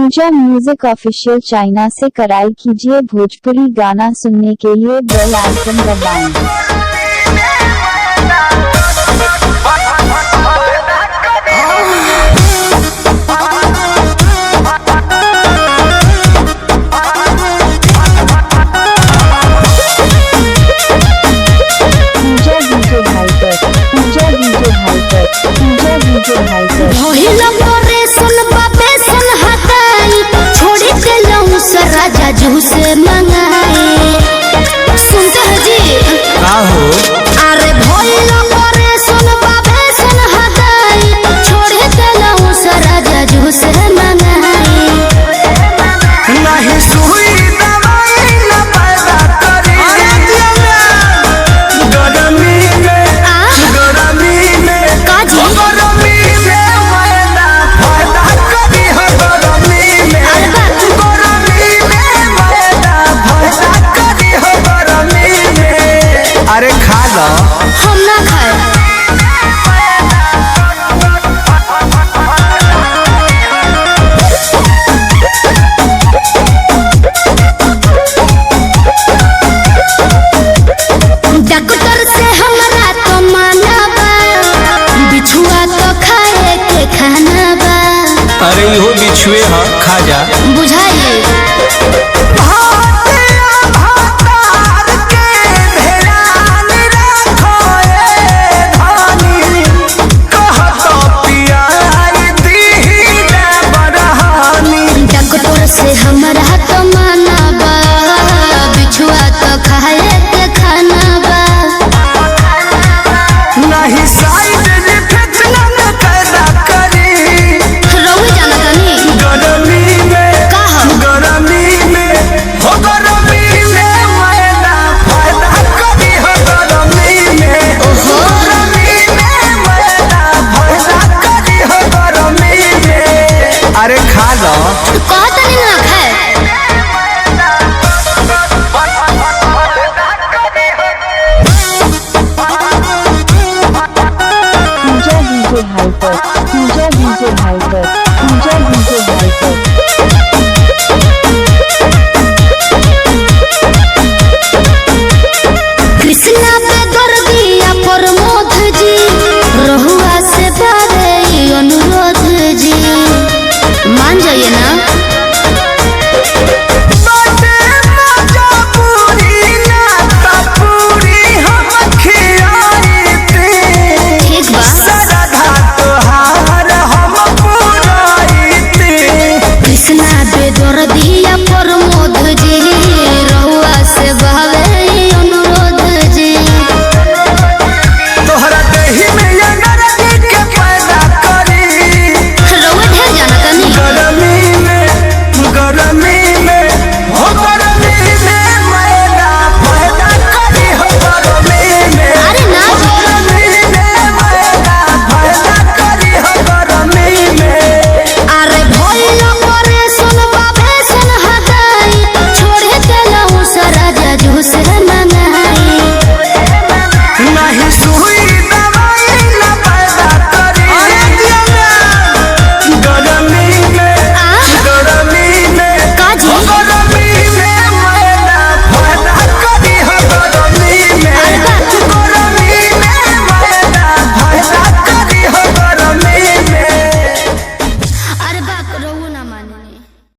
पूजा music official China से कराई कीजिए भोजपुरी गाना सुनने के लिए बेल आइकन दबाएं। राजा जू से मंगाए सुनते हैं जी का हो अरे भोला करे सुन बाबे सुन हदाई छोड़े देलऊ से राजा जू से मंगाए नहीं सुई दवाई न पैदा करी गरमी में काजी गरमी में पैदा करी हो गरमी में अरे खा लो हम ना खाए डॉक्टर से हमरा तो माना बा बिछुआ तो खाए के खाना बा अरे इहो बिछुए ह खा जा बुझाइए से हमरा तो माना बा बिछुआ तो खाए के खाना बा नहीं साइड इफेक्ट न पैदा करी रोवे जाना तनी गरमी में का हम गरमी में हो गरमी में मैदा पैदा करी हो गरमी में गरमी में मैदा पैदा करी हो गरमी में अरे खा लो कहत नहीं ना खाए पूजा डीजे हाइपर पूजा डीजे हाइपर कृष्णा पे दर्दिया प्रमोद जी रहुआ से बारे अनुरोध जी मान जाइए ना।